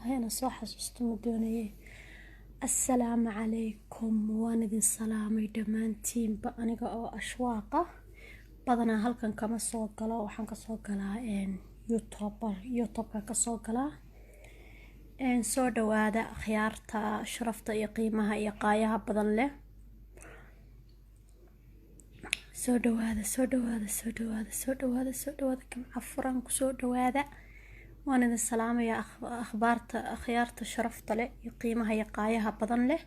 هنا صح استمدوني. السلام عليكم وانا سلامي دمانتين بأنيقا او أشواقة بدنا هلكن كما سوقلا وحان كسوقلا يوتيوب كسوقلا سو دوادا خيارتا شرفتا iyo qiimaha iyo qaayaha badan leh soo dhawaada kam cafuran ku soo dhawaada waan idin salaamayaa akhbaarta sharafta leh iyo qiimaha iyo qaayaha badan leh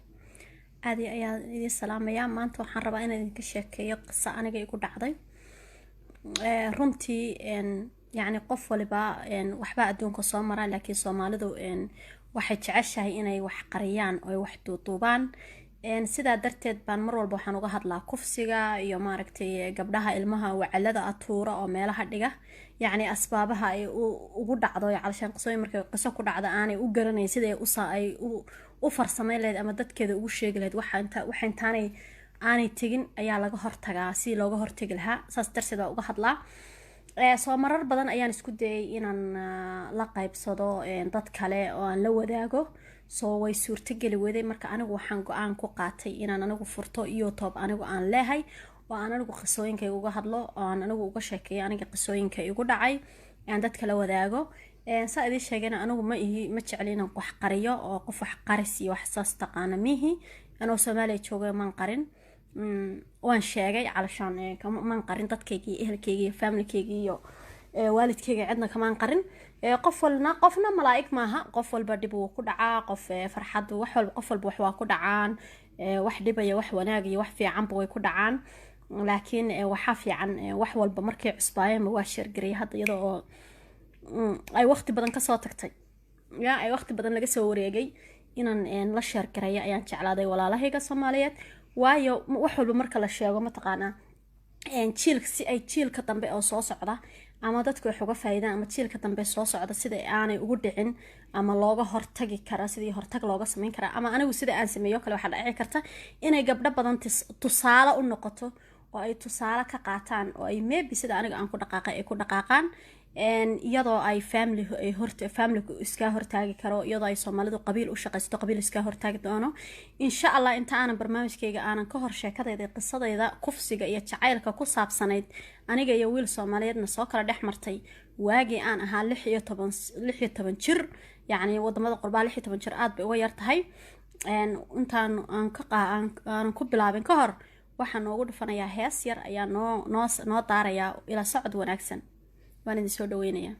aad ayaan idin salaamayaa maanta waxaan rabaa inaan idinka sheekeeyo qiso aniga igu dhacday runtii يعني qof waliba waxba adduunka soo maraa laakiin Soomaalidu waxay jeceshahay inay wax qariyaan oo wax duubaan sida darteed baan mar walba waxaan uga hadlaa kufsiga iyo maaragtay gabdhaha ilmaha wacalada atuura oo meelaha dhiga yani asbaabaha ay ugu dhacdo calshan qisooyin markay qiso ku dhacdo aanay u garanay sida ay u farsameyn leed ama dadkeeda ugu sheegi leed waxa intaanay aanay tagin ayaa laga hortagaa si looga hortagi lahaa saas darteed waa uga hadlaa soo marar badan ayaan isku dayay inaan la qaybsado dad kale oo aan la wadaago soo way suurta gali weeday marka anigu waxaan go'aan ku qaatay inaan anigu furto YouTube anigu aan leeyahay oo aan anigu qisooyinkayga uga hadlo oo aan anigu uga sheekeeyo aniga qisooyinka igu dhacay aan dadka la wadaago saa idin sheegana anigu ma jeclin inaan wax qariyo oo qof wax qaris iyo wax saas taqaan mihi anoo Soomaaliya joogay man qarin waan sheegay calashaan man qarin dadkayga ehelkayga iyo familykayga iyo waalidkayga cidna kamaan qarin qofna malaa'ig maaha qof walba dib uu ku dhacaa qof farxad qof walba wax waa ku dhacaan wax dhibaya wax wanaag iyo wax fiican way ku dhacaan laakiin waxa fiican wax walba markay cusbaayeen waa sheergaray hadda iyadoo ay waqti badan ka soo tagtay ay waqti badan laga soo wareegay inaan la sheergaray ayaan jeclaaday walaalahayga Soomaaliyeed waayo wax walba marka la sheego ma taqaanaa jiilka si ay jiilka dambe oo soo socda ama dadku wax uga faa'iidaan ama jiilka dambe soo socda sida aanay ugu dhicin ama looga hortagi kara sidii hortag looga sameyn kara ama anigu sida aan sameeyo kale waxa dhici karta inay gabdho badan tusaale u noqoto oo ay tusaale ka qaataan oo ay maybe sida aniga aan ku dhaqaaqay ay ku dhaqaaqaan iyadoo ay family iska hortaagi karo iyadoo ay Soomaalidu qabiil u shaqaysto qabiil iska hortaagi doono insha Allah inta aan barnaamijkayga aanan ka hor sheekadayda qisadayda kufsiga iyo jacaylka ku saabsanayd aniga iyo wiil Soomaaliyeedna soo kala dhex martay waagi aan ahaa 16 jir yani wadamada qurbaa 16 jir aad bay uga yar tahay intaan aan ku bilaabin ka hor waxaan ugu dhufanayaa hees yar ayaa noo daaraya ila socod wanaagsan waan idin soo dhaweynayaa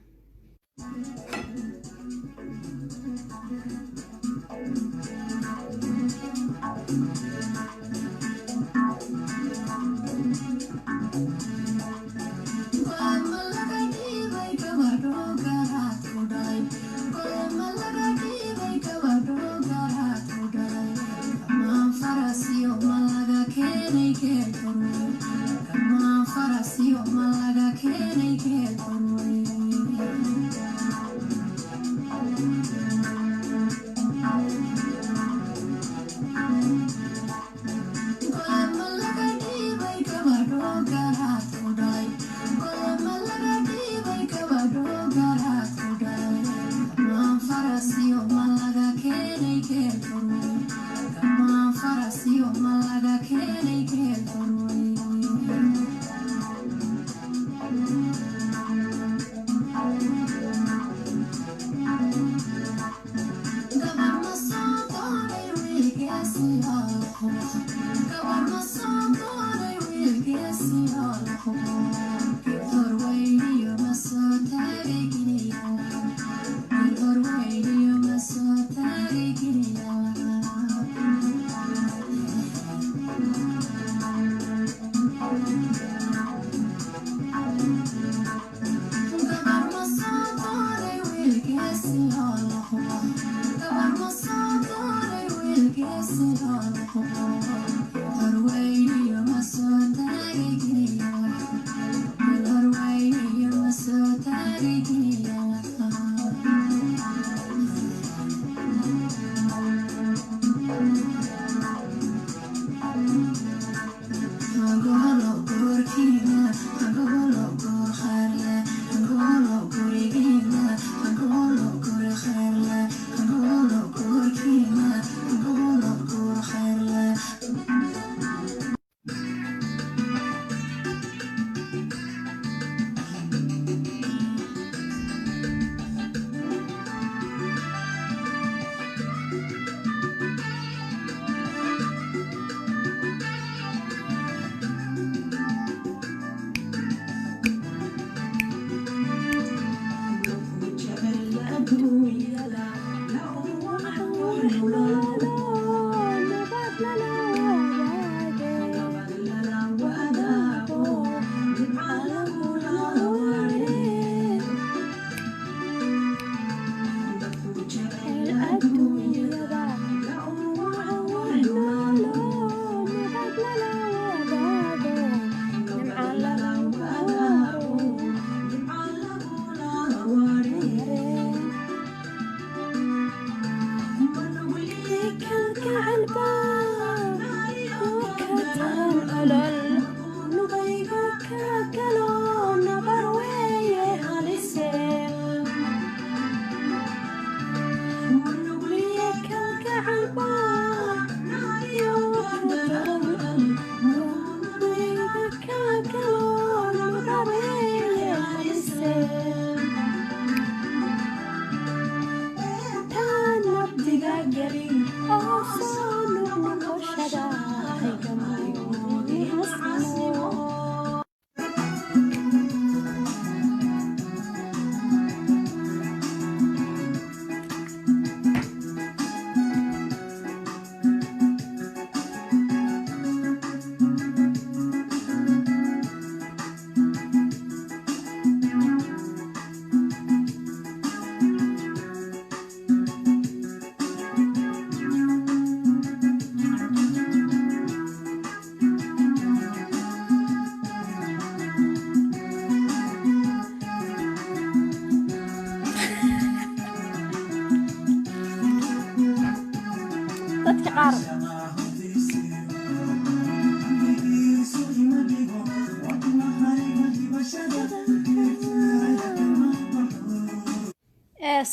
dadka qaar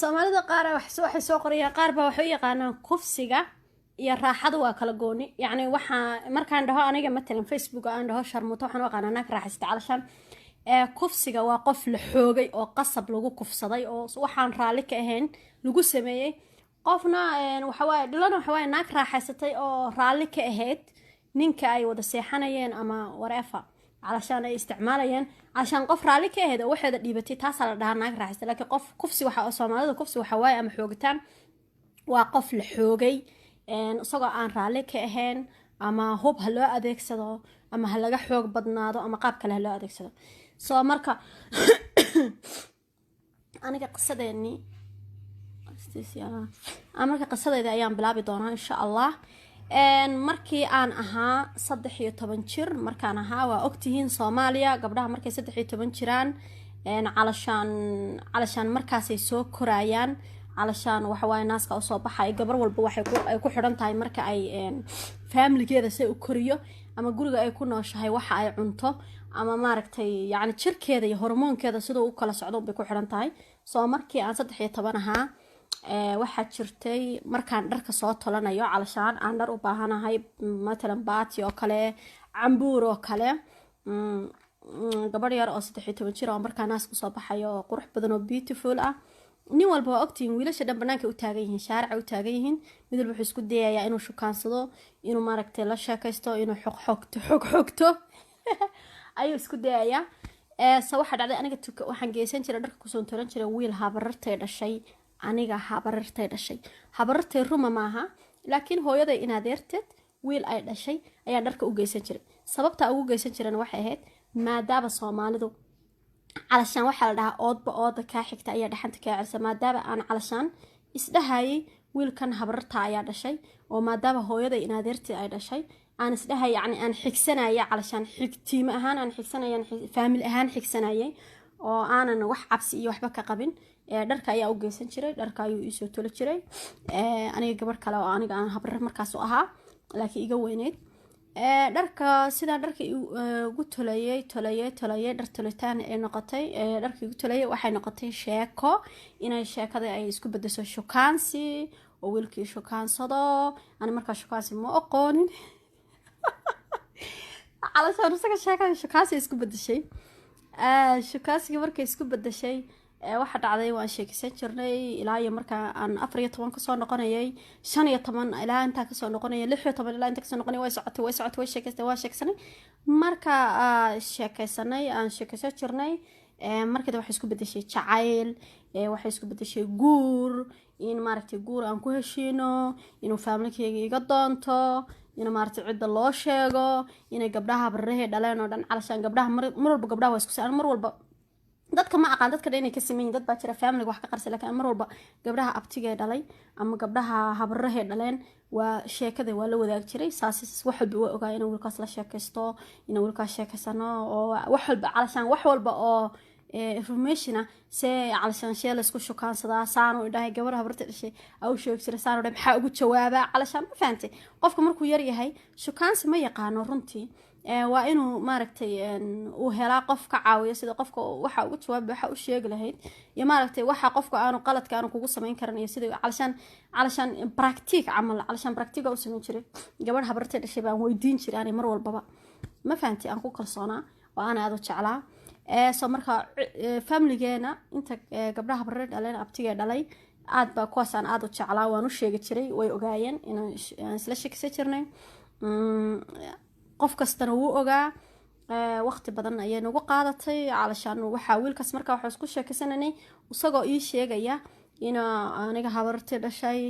soomaalida qaar waxay soo qorayaan qaar baa waxay u yaqaanaan kufsiga iyo raaxada waa kala gooni yacni waxaa markaan dhaho aniga matalan facebook aan dhaho sharmuuto waxaan u aqaanaa naag raaxaysta calashaan kufsiga waa qof la xoogay oo qasab lagu kufsaday oo waxaan raalli ka ahayn lagu sameeyey qofna waxawaaye dhilana waxawaaye naag raaxaysatay oo raalli ka ahayd ninka ay wada seexanayeen ama whatever علشان ay isticmaalayeen عشان qof raali ka ahayd oo waxeeda dhiibatay taas la dhahaa naag raaxaysta laakiin qof kufsi waxa Soomaalida kufsi waxa waay ama xoogitaan waa qof la xoogay isagoo aan raali ka ahayn ama hub ha loo adeegsado ama ha laga xoog badnaado ama qaab kale ha loo adeegsado soo marka aniga qisadeeni qisadeeda ayaan bilaabi doonaa insha Allah markii aan ahaa 13 jir markaan ahaa waa ogtihiin Soomaaliya gabdhaha markay 13 jiraan calashaan markaasay soo korayaan calashaan waxa waay naaska u soo baxay gabar walba waxay ku xiran tahay marka ay family-geeda say u koriyo ama guriga ay ku nooshahay waxa ay cunto ama maaragtay yani jirkeeda iyo hormoonkeeda sidoo u kala socdo bay ku xiran tahay soo markii aan 13 ahaa waxaa jirtay markaan dharka soo tolanayo calashaan aan dhar u baahanahay matalan baati oo kale cambuur oo kale gabadh yar oo 13 jir oo markaa naas ku soo baxayo oo qurux badan oo beautiful ah nin walba waa ogtiin wiilasha dhan banaanka u taagan yihiin shaarica u taagan yihiin mid walba wuxuu isku dayayaa inuu shukaansado inuu maaragtay la sheekaysto inuu xogxogto ayuu isku dayayaa waxa dhacday aniga waxaan geysan jiray dharka kusoo tolan jiray wiil habarartay dhashay aniga habarartay dhashay habarartay ruma maaha laakiin hooyaday in adeerteed wiil ay dhashay ayaa dharka u geysan jiray sababta ugu geysan jirana waxay ahayd maadaama Soomaalidu calashaan waxa la dhahaa oodba ooda ka xigta ayaa dhaxanta ka cirsa maadaama aan calashaan isdhahay wiilkan habararta ayaa dhashay oo maadaama hooyaday in adeerteed ay dhashay aan isdhahay yani aan xigsanaya calashaan xigtiima ahaan aan xigsanayaan family ahaan xigsanayay oo aanan wax cabsi iyo waxba ka qabin dharka ayaa u geysan jiray dharka ayuu ii soo tolo jiray aniga gabar kale oo aniga aan habarar markaas u ahaa laakiin iga weyneed dharka sida dharka ugu tolayay dhar tolitaan ee noqotay dharka ugu tolayay waxay noqotay sheeko inay sheekada ay isku bedesho shukaansi oo wiilkii shukaansado ani markaa shukaansi ma aqoonin calashaan isaga sheekada shukaansi isku bedeshay shukaansiga markay isku bedeshay waxa dhacday waan sheekaysan jirnay ilaa iyo marka aan 14 ka soo noqonayay 15 ilaa inta ka soo noqonayay 16 ilaa inta ka soo noqonayay way socotay sheekaysanay marka sheekaysanay aan sheekaysan jirnay markada waxay isku bedeshay jacayl waxay isku bedeshay guur in maaragtay guur aan ku heshiino inuu familkeyga iga doonto in maaragtay cidda loo sheego inay gabdhaha barrahe dhaleen oo dhan calashaan gabdhaha mar walba gabdhaha waa isku saan mar walba dadka ma aqaan dadka inay ka sameeyeen dad baa jira family wax ka qarsan laakiin mar walba gabdhaha abtiga dhalay ama gabdhaha habraha dhaleen waa sheekada waa la wadaag jiray saas wax walba waa ogaa in wiilkaas la sheekaysto in wiilkaas sheekaysano oo wax walba calashaan wax walba oo information see calashaan shee la isku shukaansadaa saano idhahay gabar habarta dhashay aw sheeg jiray saano dhay maxaa ugu jawaaba calashaan ma fahamtay qofka markuu yar yahay shukaansi ma yaqaano runtii waa inuu maaragtay uu helaa qof ka caawiyo sida qofka waxa ugu jawaab waxa u sheegi lahayd iyo maaragtay waxa qofka aanu qaladka aanu kugu sameyn karin iyo sida calashaan practice camal calashaan practice u sameyn jiray gabadh habartay dhashay baan weydiin jiray ani mar walbaba ma fahanti aan ku kalsoonaa oo aan aad u jeclaa soo marka family-geena inta gabdhaha habartay dhaleen abtiga dhalay aad baa kuwaasaan aad u jeclaa waan u sheegi jiray way ogaayeen inaan isla sheekaysan jirnay qof kastana wuu ogaa waqti badan ayay nagu qaadatay calashaan waxa wiilkaas markaa waxa isku sheekaysananay isagoo ii sheegaya ina aniga habartay dhashay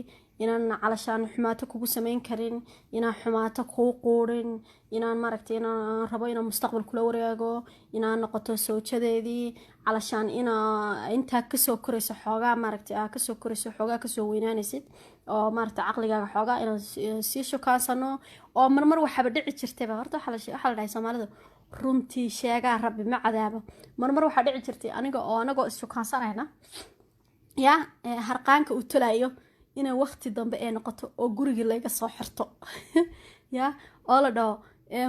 inaan calashaan xumaato kugu sameyn karin inaan xumaato kuu quurin inaan maaragtay inaan rabo inaan mustaqbal kula wareego inaan noqoto soojadeedii calashaan intaa kasoo korayso xoogaa maaragtay kasoo korayso xoogaa kasoo weynaanaysid oo maaragtay caqligaaga xoogaa inaan sii shukaansano oo marmar waxaaba dhici jirtayba horta waxaa la dhahay Soomaalidu runtii sheegaa rabbi ma cadaabo marmar waxaa dhici jirtay anagoo is shukaansanayna ya harqaanka uu tolayo inay waqti dambe ay noqoto oo guriga laga soo xirto ya oo la dhaho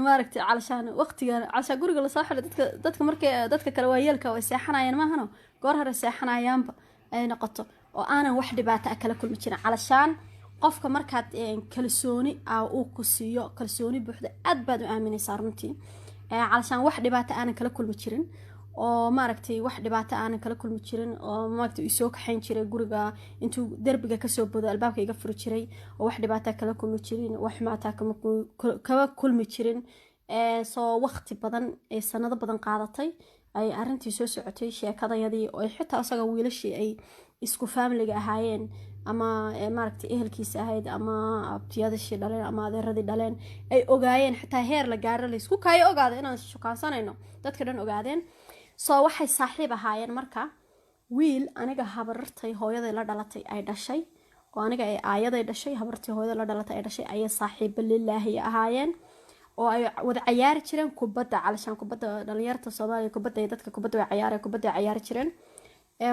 maaragtay calashaan waqtigan calashaan guriga la soo xiro dadka markay dadka kale waayeelka way seexanayaan maahano goor hore seexanayaanba ay noqoto oo aanan wax dhibaato ah kala kulmi jirin calashaan qofka markaad kalsooni uu ku siiyo kalsooni buuxda aad baad u aaminaysaa runtii calashaan wax dhibaato aanan kala kulmi jirin oo maaragtay wax dhibaato aanan kala kulmi jirin oo maaragtay soo kaxayn jiray guriga intuu darbiga ka soo bodo albaabka iga furi jiray oo wax dhibaato kala kulmi jirin wax maata kama kulmi jirin soo waqti badan ee sanado badan qaadatay ay arintii soo socotay sheekadayadii oo xitaa asaga wiilashii ay isku family-ga ahaayeen ama maaragtay ehelkiisa ahayd ama abtiyadashii dhaleen ama adeeradii dhaleen ay ogaayeen xitaa heer la gaaro la isku kaayo ogaada inaan shukaansanayno dadka dhan ogaadeen soo waxay saaxiib ahaayeen marka wiil aniga habartay hooyaday la dhalatay ay dhashay oo aniga ay aayaday dhashay habartay hooyaday la dhalatay ay dhashay ay saaxiib lilaahi ahaayeen oo ay wada ciyaari jireen kubadda calashaan kubadda dhalinyarta Soomaaliya kubadda dadka kubadda way ciyaari jireen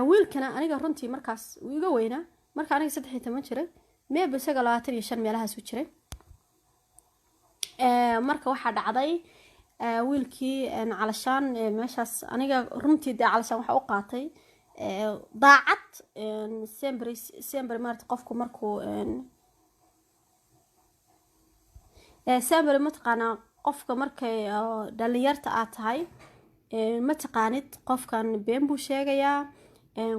wiilkana aniga runtii markaas uu iga weynaa marka aniga 13 jiray meeb isaga 25 meelahaas u jiray marka waxa dhacday wiilkii calashaan meeshaas aniga runtii calashaan waxa u qaatay daacad sempre maarta qofku markuu sempre mataqaana qofka markay dhalinyarta aad tahay ma taqaanid qofkan been buu sheegayaa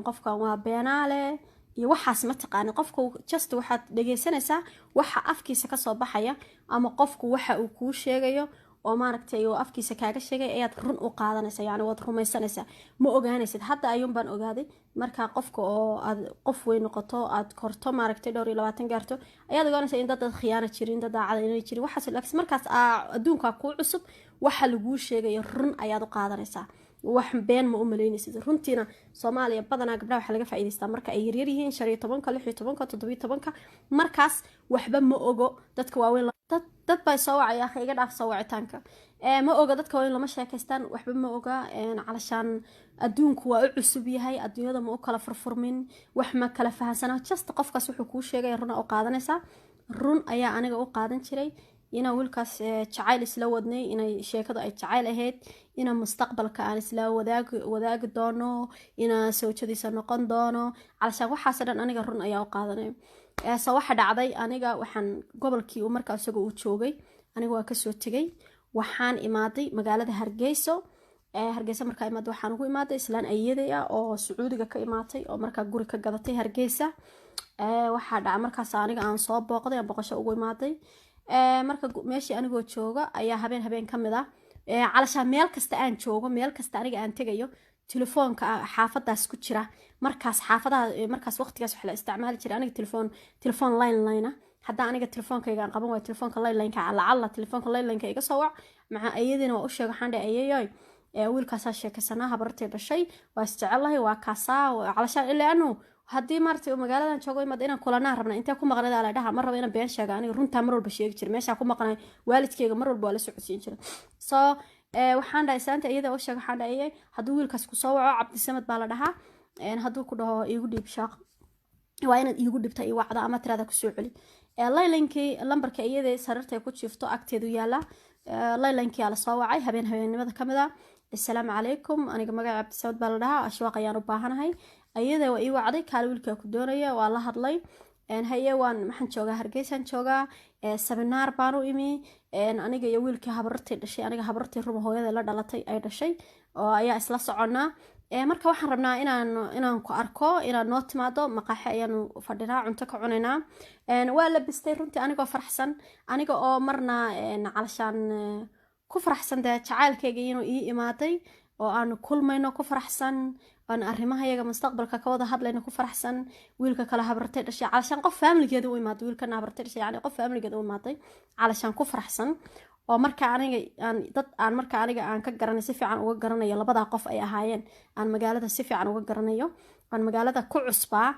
qofkan waa beenaale iyo waxaas ma taqaanid qofku just waxaad dhageysanaysaa waxa afkiisa ka soo baxaya ama qofku waxa uu kuu sheegayo oo maaragtay oo afkiisa kaaga sheegay ayaad run u qaadanaysaa yani waad rumaysanaysaa ma ogaanaysid hadda ayuun baan ogaaday marka qofka oo aad qof weyn noqoto aad korto maaragtay 22 gaarto ayaad ogaanaysaa in dad khiyaano jirin dad daacad inay jirin waxaas laakiin markaas adduunka ku cusub waxa lagu sheegay run ayaad u qaadanaysaa wax been ma u maleynaysid runtiina Soomaaliya badanaa gabdhaha waxa laga faa'iideystaa marka ay yaryar yihiin 15 16 17 markaas waxba ma ogo dadka waaweyn dad bay soo wacay akhi iga dhaaf soo wacitaanka ma oga dadka waaweyn lama sheekaystaan waxba ma oga calashaan adduunku waa u cusub yahay adduunyada ma u kala furfurmin wax ma kala fahansana just qofkaas wuxuu kuu sheegay run oo qaadanaysaa run ayaa aniga u qaadan jiray ina wiilkaas jacayl isla wadnay inay sheekadu ay jacayl ahayd ina mustaqbalka aan isla wadaagi doono ina soojadiisa noqon doono calashaan waxaas dhan aniga run ayaa u qaadanay soo waxa dhacday aniga waxaan gobolkii uu markaa isaga uu joogay aniga waa ka soo tagay waxaan imaaday magaalada Hargeysa markaa imaaday waxaan ugu imaaday islaan ayeeday oo Sacuudiga ka imaatay oo markaa guri ka gadatay Hargeysa waxa dhacay markaas aniga aan soo booqday aan boqosho ugu imaaday marka meeshii anigoo jooga ayaa habeen kamid calashaan meel kasta aan joogo meel kasta aniga aan tagayo telefoonka xaafadaas ku jira markaas xaafadaha markaas waqtigaas waxa la isticmaali jiray aniga telefoon line hadda aniga telefoonkayga aan qaban waayo telefoonka line-ka lacalla telefoonka line-ka iga soo wac maca ayadina waa u sheegay waxaan dhahay ayeeyoy wiilkaasaa sheekaysanaa habartay dhashay waa isjecelahay waa kaasaa calashaan ilaa anu haddii maartay magaaladan joogo imad inaan kulanaa rabna intee ku maqnada la dhaha mar raba inaan been sheega aniga runtaa mar walba sheegi jiray meeshaa ku maqnay waalidkeyga mar walba waa la socodsiin jiray so waxaan dhahay saanta iyada u sheegay waxaan dhahay hadduu wiilkaas kusoo waco cabdisamad baa la dhahaa hadduu ku dhaho iigu dhiib shaaq waa inaad iigu dhibta ii wacda ama tiraada kusoo celi laylankii lambarka iyada sariirta ku jiifto agteedu yaala laylankii aa la soo wacay habeennimada ka mid a assalaamu calaykum aniga magaca cabdisamad baa la dhahaa ashwaaq ayaan u baahanahay ayada waa ii wacday kaale wiilkaa ku doonaya waa la hadlay haye waan maxaan joogaa hargeysaan joogaa seminaar baan u imi aniga iyo wiilkii habarartii dhashay aniga habarartii ruma hooyada la dhalatay ay dhashay oo ayaa isla soconaa marka waxaan rabnaa inaan ku arko inaad noo timaado maqaaxe ayaanu fadhinaa cunto ka cunaynaa waa la bistay runtii anigoo faraxsan aniga oo marna calashaan ku faraxsan dee jacaylkayga inuu ii imaaday oo aan kulmayno ku faraxsan aan arrimahayaga mustaqbalka ka wada hadlayno ku faraxsan wiilka kale habartay dhashay calashaan qof faamiligeeda u imaaday wiilkana habartay dhashay yani qof faamiligeeda u imaaday calashaan ku faraxsan oo marka aniga aan ka garanay si fiican uga garanayo labadaa qof ay ahaayeen aan magaalada si fiican uga garanayo aan magaalada ku cusbaa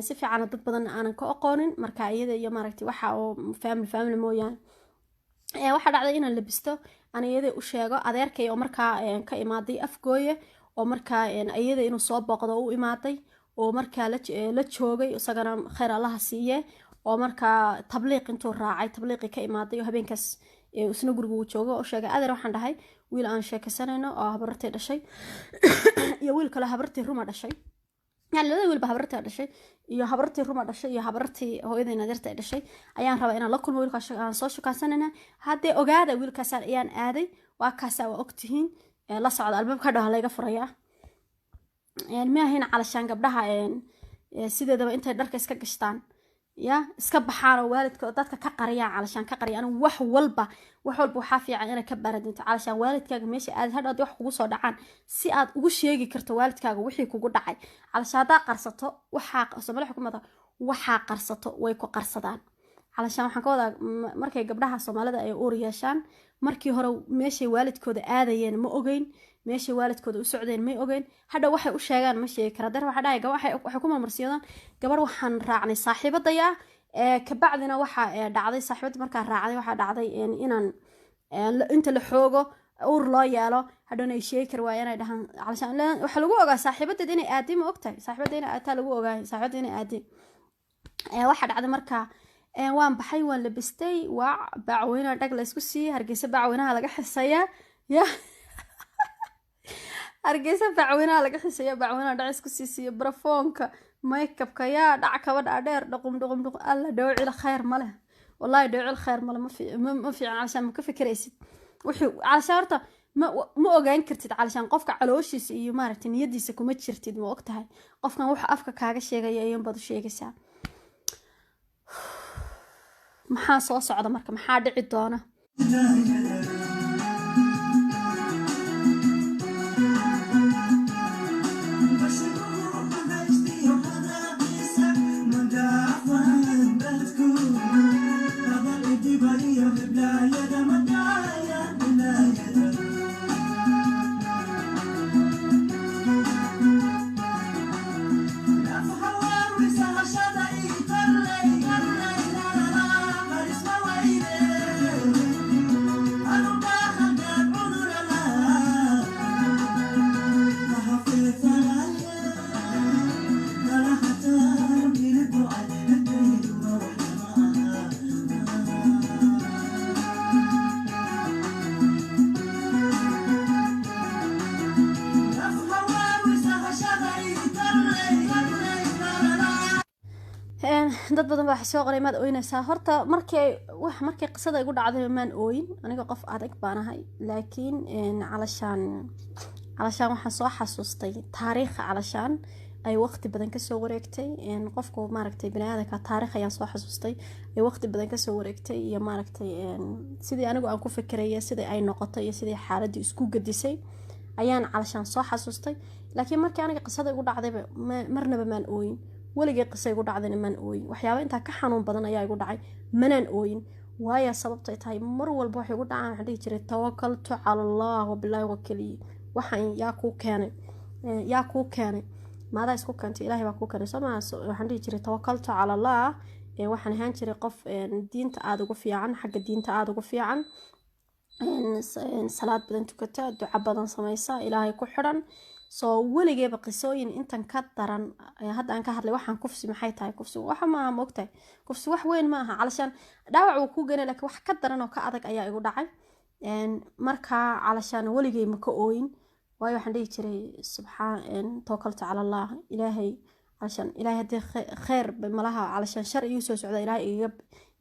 si fiican dad badan aanan ka aqoonin marka iyada iyo maaragtay waxa oo family mooyaan waxa dhacday inaan labisto aan iyada u sheego adeerkay oo markaa ka imaaday afgooye oo markaa iyada inuu soo booqdo u imaaday oo markaa la joogay isagana khayr allaha siiye oo markaa tabliiq intuu raacay tabliiqi ka imaaday oo habeenkaas isna guriga uu joogo oo sheegay adeer waxaan dhahay wiil aan sheekaysanayno oo habartay dhashay iyo wiil kale habartii ruma dhashay يعني لذا wiilba habartii dhashay iyo habartii ruma dhashay iyo habartii hooyadii nadirta dhashay ayaan rabaa inaan la kulmo wiilkaas aan soo shukaasanayna hadee ogaada wiilkaas ayaan aaday waa kaasa waa ogtihiin la socda albaabka dhaha laga furaya ma ahina calashaan gabdhaha sideedaba intay dharka iska gashtaan ya iska baxaan oo waalidka dadka ka qariyaan calashaan ka qariyaan wax walba waxa fiican inay ka baradinto calashaan waalidkaaga meesha aad hadhood wax kugu soo dhacaan si aad ugu sheegi karto waalidkaaga wixii kugu dhacay calashaan hadaa qarsato waxa qarsato way ku qarsadaan calashaan waxaan ka wadaa markay gabdhaha Soomaalida ay uur yeeshaan markii hore meeshay waalidkooda aadayeen ma ogeyn meeshay waalidkooda u socdeen ma ogeyn hadda waxay u sheegaan ma sheegi kara dar waxa dhahay waxay ku marmarsiiyaan gabar waxaan raacnay saaxiibadaya ka bacdina waxa dhacday saaxiibada markaa raacday waxa dhacday inaan inta la xoogo uur loo yeelo hadana ay sheegi kar waa inay dhahan calashaan waxa lagu ogaa saaxiibada inay aadin ma ogtahay saaxiibada inay aadta lagu ogaa saaxiibada inay aadin waxa dhacday markaa waan baxay waan la bistay waa bacweyna dhag la isku siiyay hargeysa bacweynaha laga xisaya ya hargeysa bacweynaha laga xisaya bacweynaha dhag isku siiyay barafoonka makeup-ka yaa dhac kaba dheer dhaqum alla dhawcil khayr male wallahi dhawcil khayr male ma fiican calashaan ma ka fikiraysid wixii calashaan horta ma ogaan kartid calashaan qofka calooshiisa iyo maaragtay niyadiisa kuma jirtid ma ogtahay qofkan waxa afka kaaga sheegaya ayaan bad u sheegaysaa maxaa soo socda marka maxaa dhici doona dad badan baa soo qoray maad ooynaysaa horta markay qisada igu dhacday maan ooyin aniga qof adag baanahay laakiin calashaan waxaan soo xasuustay taariikh calashaan ay waqti badan ka soo wareegtay qofku maaragtay bini'aadamka taariikh ayaan soo xasuustay ay waqti badan ka soo wareegtay iyo maaragtay sidii anigu aan ku fikirayay sidii ay noqotay iyo sidii xaaladii isku gadisay ayaan calashaan soo xasuustay laakiin markii aniga qisada igu dhacdayba marnaba maan ooyin weligay qisa igu dhacdayna maan ooyin waxyaaba intaa ka xanuun badan ayaa igu dhacay manaan ooyin waayo sababtay tahay mar walba waxay igu dhacaan waxaan dhihi jiray tawakaltu cala allah wabilaahi wakeliyi waxaan yaa kuu keenay maadaa isku keentay ilaahay baa kuu keenay soo maa waxaan dhihi jiray tawakaltu cala allah waxaan ahaan jiray qof diinta aada ugu fiican xagga diinta aada ugu fiican salaad badan tukata duco badan samaysa ilaahay ku xidhan soo weligeeba qisooyin intan ka daran hadda aan ka hadlay waxaan kufsi maxay tahay kufsi waxa maaha moogtahay kufsi wax weyn ma aha calashaan dhaawac uu kuu geenay laakiin wax ka daran oo ka adag ayaa igu dhacay markaa calashaan weligey ma ka ooyin waayo waxaan dhihi jiray subxaan tawakaltu cala allah ilaahay calashaan ilaahay haddii kheyr malaha calashaan shar igu soo socda ilaahay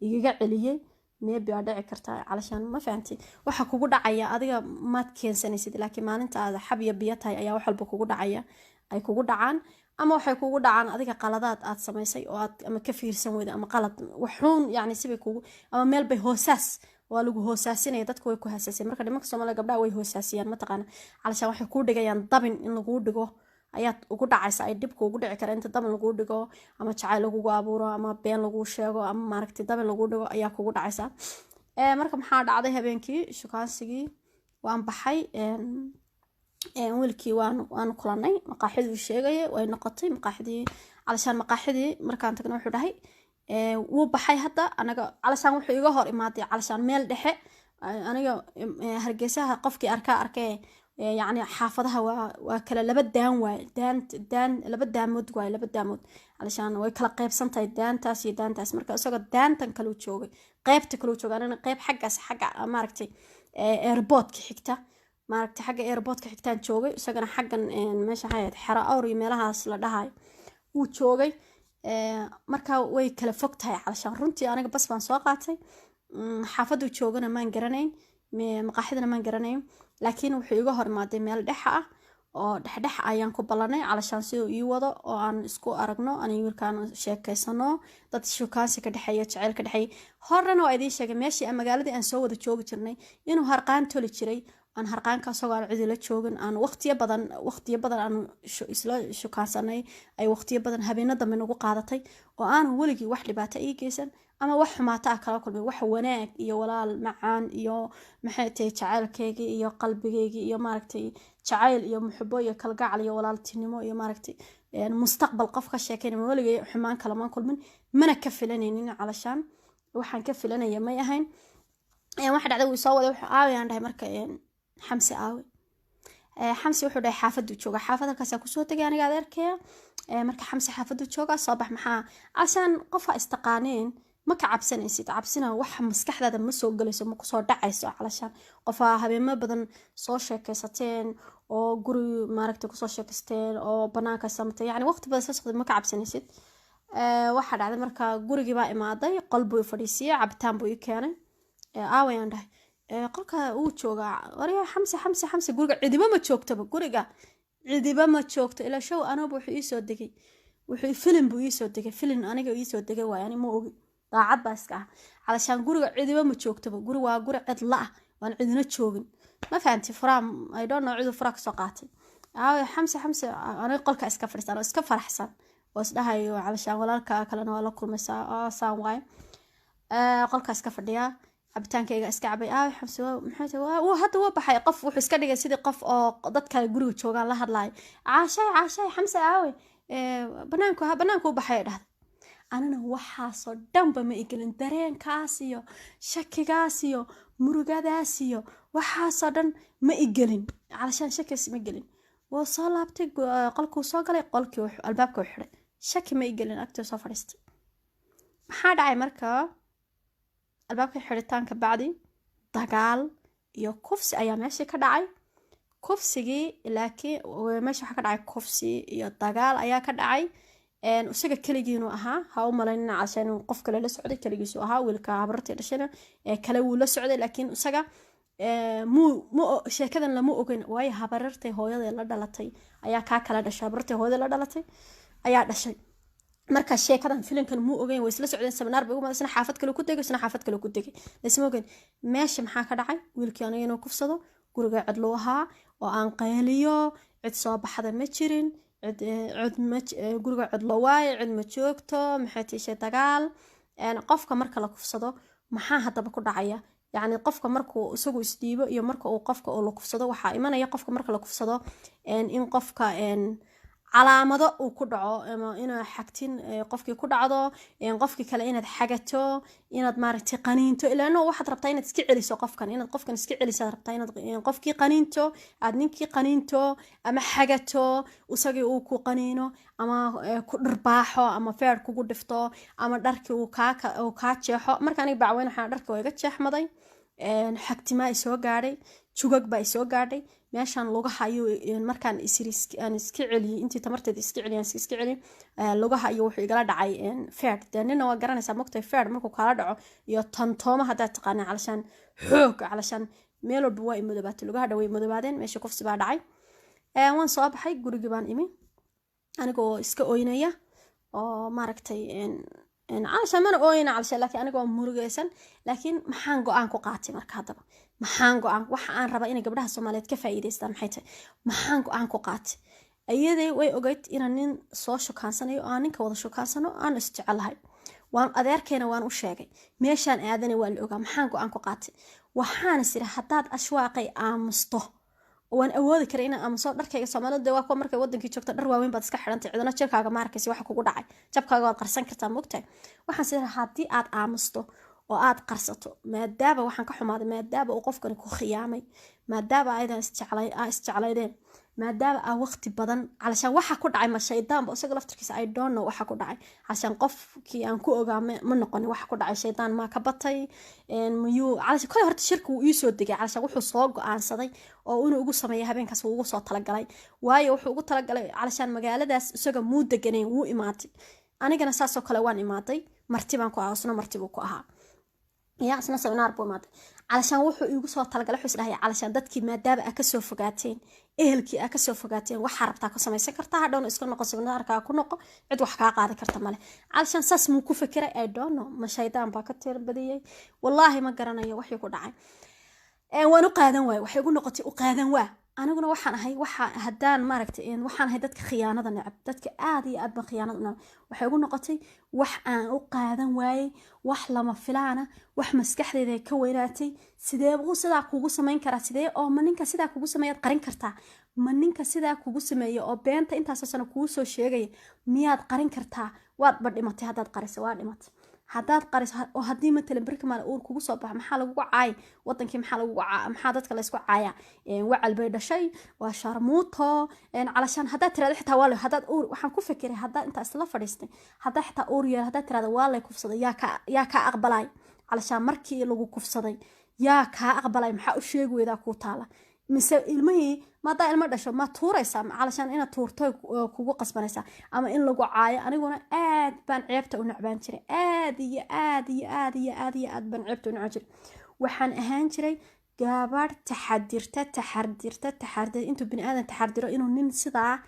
igaga celiyey maybe waa dhici kartaa calashaan ma fahanti waxa kugu dhacaya adiga maad keensanaysid laakiin maalinta aad xab iyo biyo tahay ayaa wax walba kugu dhacaya ay kugu dhacaan ama waxay kugu dhacaan adiga qaladaad aad samaysay oo aad ama ka fiirsan weyda ama qalad waxuun yacni sibay kugu ama meel bay hoosaas waa lagu hoosaasinaya dadku way ku haasaaseen marka nimanka Soomaaliya gabdhaha way hoosaasiyaan mataqaana calashaan waxay kuu dhigayaan dabin in lagu dhigo ayaad ugu dhacaysa ay dhibku ugu dhici kara inta dabin lagu dhigo ama jacayl lagugu abuuro ama been lagu sheego ama maaragtay dabin lagu dhigo ayaa kugu dhacaysa marka maxaa dhacday habeenkii shukaansigii waan baxay wiilkii waan kulanay maqaaxidii sheegayay way noqotay maqaaxidii calashaan maqaaxidii markaan tagna wuxuu dhahay wuu baxay hadda anaga calashaan wuxuu iga hor imaaday calashaan meel dhexe aniga hargeysaha qofkii arkay يعني حافظها وكلا لبدان دان لبدامود لبدامود علشان ويكلا قيب سنتي دان تاس مركا اسوغا دان تن كلو جوغي قيبت كلو جوغ انا قيب حق ماركتي ايربوت كحigta ماركتي حق ايربوت كحigtaan joogay isagana xaggan meesha hayad xara awri meelahaas la dhahay uu joogay marka way kala fog tahay علشان runtii aniga bas baan soo qaatay xaafadu joogana maan garanayn maqaaxidana maan garanayn laakiin wuxuu iga hormaaday meel dhexa ah oo dhexdhex ayaan ku balanay calashaan sidoo ii wado oo aan isku aragno aan wiilkaan sheekaysano dad shukaansi ka dhaxeeya jacayl ka dhaxeeya horena waa idin sheegay meeshii aan magaaladii aan soo wada joogi jirnay inuu harqaan toli jiray aan harqaanka asagoo aan cidi la joogin aan waqtiyo badan aan isla shukaansanay ay waqtiyo badan habeenada dambe nagu qaadatay oo aan weligii wax dhibaato ii geysan ama wax xumaata ah kala kulmay wax wanaag iyo walaal macaan iyo maxay tahay jacaylkeygii iyo qalbigeygii iyo maaragtay jacayl iyo muxubo iyo kalgacal iyo walaaltinimo iyo maaragtay mustaqbal qof ka sheekeynay weligii xumaan kala ma kulmin mana ka filanaynin calashaan waxaan ka filanaya may ahayn waxa dhacday uu soo waday waxa aawayaan dhahay marka xamsi aawe xamsi wuxuu dhahay xaafadu jooga xaafadalkaas ku soo tagay aniga adeerkaya marka xamsi xaafadu jooga soo bax maxaa asaan qof istaqaaneen ma ka cabsanaysid cabsina waxa maskaxdaada ma soo galayso ma ku soo dhacayso calashaan qofa habeemo badan soo sheekaysateen oo guri maaragtay ku soo sheekaysteen oo banaanka samatay yani waqti badan soo socday ma ka cabsanaysid waxa dhacday marka gurigii baa imaaday qolbu fadhiisiyay cabitaan buu ii keenay aawayaan dhahay qolka uu jooga wariya xamsi guriga cidiba ma joogtaba guriga cidiba ma joogto ila show anagu wuxuu ii soo degay film buu ii soo degay film aniga ii soo degay waa yani ma ogi daacad baa iska ah calashaan guriga cidiba ma joogtaba guri waa guri cidla ah waan cidina joogin ma fahanti furaam I don't know cidu furaa kasoo qaatay xamsi aniga qolka iska fadhiistaan oo iska faraxsan oo isdhahayo calashaan walaalka kalena waa la kulmaysaa saan waay qolka iska fadhiyaa cabitaankayga iska cabay xamsi maxay waa hadda waa baxay qof wuxuu iska dhigay sidii qof oo dadka guriga joogaan la hadlaay caashay xamsi aawe banaanku u baxay dhahday anana waxaasoo dhanba ma igelin dareenkaas iyo shakigaas iyo murugadaas iyo waxaasoo dhan ma igelin calashaan shakigaas ma gelin waa soo laabtay qolkuu soo galay qolkii albaabka u xiray shaki ma igelin agtii soo fadhiistay maxaa dhacay marka albaabka xiritaanka bacdi dagaal iyo kufsi ayaa meeshii ka dhacay kufsigii laakiin meesha waxa ka dhacay kufsi iyo dagaal ayaa ka dhacay isaga kaligiinu ahaa ha u malaynina calashaan qof kale la socday kaligiisu ahaa wiilka habartii dhashana kale wuu la socday laakiin isaga sheekadan lama ogeyn waayo habarartay hooyada la dhalatay ayaa kaa kala dhashay habarartay hooyada la dhalatay ayaa dhashay marka sheekadan filimkan muu ogeyn way isla socdeen seminar bay ugu madasna xaafad kale ku degay isna xaafad kale ku degay isma ogeyn meesha maxaa ka dhacay wiilkii aniga inuu kufsado guriga cid loo ahaa oo aan qayliyo cid soo baxda ma jirin guriga cid la waaye cid ma joogto maxay tiishay dagaal qofka marka la kufsado maxaa haddaba ku dhacaya yacni qofka markuu isagu isdhiibo iyo marka uu qofka uu la kufsado waxaa imanaya qofka marka la kufsado in qofka calaamado uu ku dhaco ama inaad xagtin qofkii ku dhacdo qofkii kale inaad xagato inaad maaragtay qaniinto ilaano waxaad rabtaa inaad iska celiso qofkan iska celiso rabtaa inaad qofkii qaniinto aad ninkii qaniinto ama xagato isagii uu ku qaniino ama ku dhirbaaxo ama feer kugu dhifto ama dharkii uu kaa jeexo marka aniga bacweyn waxaan dharka iga jeexmaday xagtimaa i soo gaadhay jugag baa i soo gaadhay meeshaan lugaha ayuu markaan aan iska celiyey intii tamarteeda iska celiyey lugaha ayuu wuxuu igala dhacay feer dee nina waa garanaysaa mogtahay feer markuu kala dhaco iyo tantooma haddaad taqaanaa calashaan xoog calashaan meel walba waa i madoobaatay lugaha dhaway madoobaadeen meesha kufsi baa dhacay waan soo baxay gurigii baan imi anigoo iska oynaya oo maaragtay calashaan mana ooyna calashaan laakiin anigoo murugaysan laakiin maxaan go-aan ku qaatay marka haddaba maxaan go-aan waxa aan rabaa inay gabdhaha Soomaaliyeed ka faa'iideystaan maxay tahay maxaan go-aan ku qaatay ayaday way ogayd inaan nin soo shukaansanayo oo aan ninka wada shukaansano aan isjecelahay waan adeerkeena waan u sheegay meeshaan aadanay waa la ogaa maxaan go-aan ku qaatay waxaan isiri haddaad ashwaaqay aamusto waan awoodi karay inaan aamuso dharkayga Soomaaliyeed waa kuwa markay wadankii joogto dhar waaweyn baad iska xidhantay cidina jirkaaga ma arkaysi waxa kugu dhacay jabkaaga waad qarsan kartaa moogtahay waxaan isiri haddii aad aamusto oo aad qarsato maadaaba waxaan ka xumaaday maadaaba uu qofkani ku khiyaamay maadaaba aydan isjeclaydeen maadaaba aa waqti badan calashaan waxa ku dhacay ma shaydaanba isaga laftirkiisa I don't know waxa ku dhacay calashaan qofkii aan ku ogaa ma noqon waxa ku dhacay shaydaan ma ka batay miyuu calashaan kale horta shirku uu ii soo degay calashaan wuxuu soo go'aansaday oo inuu ugu sameeyo habeenkaas uu ugu soo talagalay waayo wuxuu ugu talagalay calashaan magaaladaas isaga muu deganeen wuu imaatay anigana saasoo kale waan imaaday marti baan ku ahaa isna marti buu ku ahaa يا أصلا سمينار بومات علشان وحو يقول صوت طلق لحوس لهي علشان دتكي ما دابا أكسو فقاتين إهلكي أكسو فقاتين وحاربتا كسمي سكرتها دون إسكو نقو سمينار كاكو نقو عد وحكا قادة كرتا مالي علشان ساس موكو فكرة I don't know ما شايدان باكتير بديي والله ما قرانا يا وحي قدعي وانو قادن واي وحي يقول نقطي وقادن واي aniguna waxaan ahay waxa hadaan maaragtay waxaan ahay dadka khiyaanada necab dadka aad iyo aad ba khiyaanada necab waxay ugu noqotay wax aan u qaadan waayay wax lama filaana wax maskaxdeeda ka weynaatay sidee uu sidaa kugu sameyn karaa sidee oo maninka sidaa kugu sameeyad qarin kartaa maninka sidaa kugu sameeyo oo beenta intaas sano kugu soo sheegay miyaad qarin kartaa waad badhimatay hadaad qariso waa dhimatay haddaad qariso oo haddii matalan birka maal uur kugu soo baxo maxaa lagu caay wadankii maxaa dadka la isku caaya wacal bay dhashay waa sharmuuto calashaan haddaad tiraado xitaa waa haddaad uur waxaan ku fikiray haddaad intaa isla fadhiistay haddaa xitaa uur yeel haddaad tiraado waa lay kufsaday yaa kaa aqbalay calashaan markii lagu kufsaday yaa kaa aqbalay maxaa u sheegi weydaa kuu taala mise ilmihii maadaa ilmo dhasho ma tuuraysaa calashaan inaad tuurto kugu qasbanaysaa ama in lagu caayo aniguna aad baan ceebta u nacbaan jiray aad iyo aad iyo aad iyo aad iyo aad baan ceebta u nacbaan jiray waxaan ahaan jiray gaabadh taxardirta intuu bini aadan taxardiro inuu nin sidaa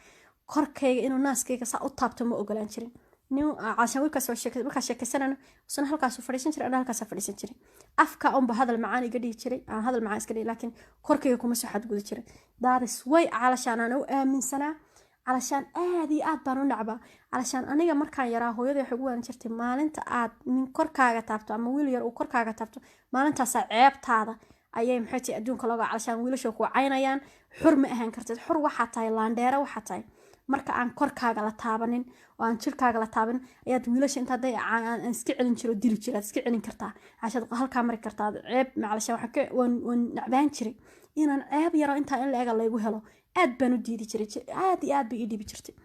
korkayga inuu naaskayga saa u taabto ma ogolaan jirin nin calashaan wiilkaas markaa sheekaysanayno isna halkaasuu fadhiisan jiray ana halkaasaa fadhiisan jiray afka unba hadal macaan iga dhihi jiray aan hadal macaan iska dhihi laakiin korkayga kuma soo xadgudi jiray daaris way calashaan aan u aaminsanaa calashaan aad iyo aad baan u nacbaa calashaan aniga markaan yaraa hooyada waxay ugu waanin jirtay maalinta aad nin korkaaga taabto ama wiil yar uu korkaaga taabto maalintaasaa ceebtaada ayay maxay tahay adduunka looga calashaan wiilasha ku caynayaan xur ma ahaan kartid xur waxaa tahay laandheere waxaa tahay marka aan korkaaga la taabanin oo aan jirkaaga la taabanin ayaad wiilasha inta day aan iska celin jiro dili jiro iska celin kartaa ashad halka mari kartaa ceeb maclasha waxa waan nacbaan jiray inaan ceeb yaro inta in la eega laygu helo aad baan u diidi jiray aad iyo aad bay ii dhibi jirtay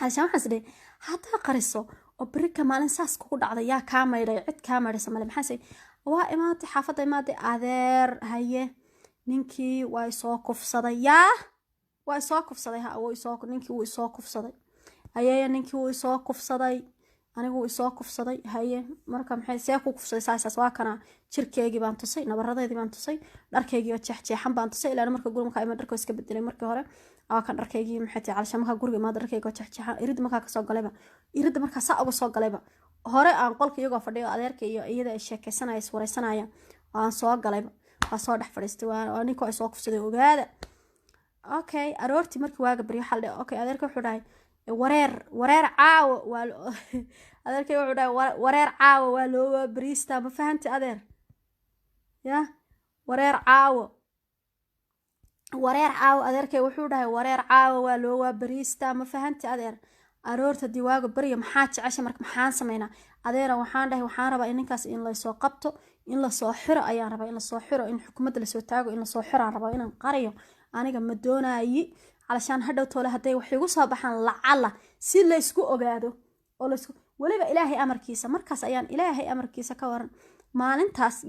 ashaan waxaan isdhay hadaa qariso oo birka maalin saas kugu dhacday yaa kaa maydhay cid kaa maydhaysa male maxaa say waa imaatay xaafadda imaatay adeer haye ninkii waa soo kufsaday yaa waa soo kufsaday ninkii wuu soo kufsaday haye ninkii wuu soo kufsaday anigu wuu soo kufsaday haye marka maxay see ku kufsaday saas waa kana jirkeygii baan tusay nabaradeedii baan tusay dharkeygii oo jeexjeexan baan tusay ilaa marka guriga markaa dharkoo iska bedelay markii hore aa kan dharkeygii maxay tahay calashaan markaa guriga imaada dharkeyga oo jeexjeexan iridda markaa kasoo galayba iridda markaa saa uga soo galayba hore aan qolka iyagoo fadhiyo adeerka iyo iyada ay sheekaysanaya iswaraysanaya aan soo galayba waa soo dhex fadhiistay waa ninkoo ay soo kufsaday ogaada okay aroortii markii waaga baryo waxa la dhahay okay adeerka wuxuu dhahay wareer caawo waa adeerkay wuxuu dhahay wareer caawo waa loo bariista ma fahanti adeer ya wareer caawo adeerkay wuxuu dhahay wareer caawo waa loo bariista ma fahanti adeer aroorta dii waaga baryo maxaa jecesha marka maxaan sameynaa adeera waxaan dhahay waxaan rabaa in ninkaas in la soo qabto in la soo xiro ayaan rabaa in la soo xiro in xukuumadda la soo taago in la soo xiro aan rabaa inaan qariyo aniga ma doonaayi علشان هذا طول هذا وحيقول صباحا لعله سي لا اسكو اوغادو او لا اسكو وليبا الهي امركيسا markaas ayaan ilaahay amarkiisa ka waran maalintaas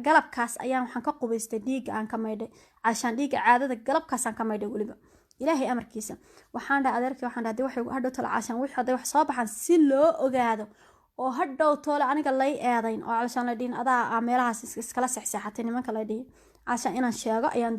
galabkaas ayaan waxaan ka qubaystay dhiig aan ka maydhay علشان dhiig caadada galabkaas aan ka maydhay waliba ilaahay amarkiisa waxaan dhahay adeerkii waxaan dhahay waxay hadhow tolo علشان wixii haday wax soo baxan si loo ogaado oo hadhow tolo aniga lay eedayn oo علشان la dhiin adaa meelahaas iskala saxsaxatay nimanka la dhiin علشان inaan sheego ayaan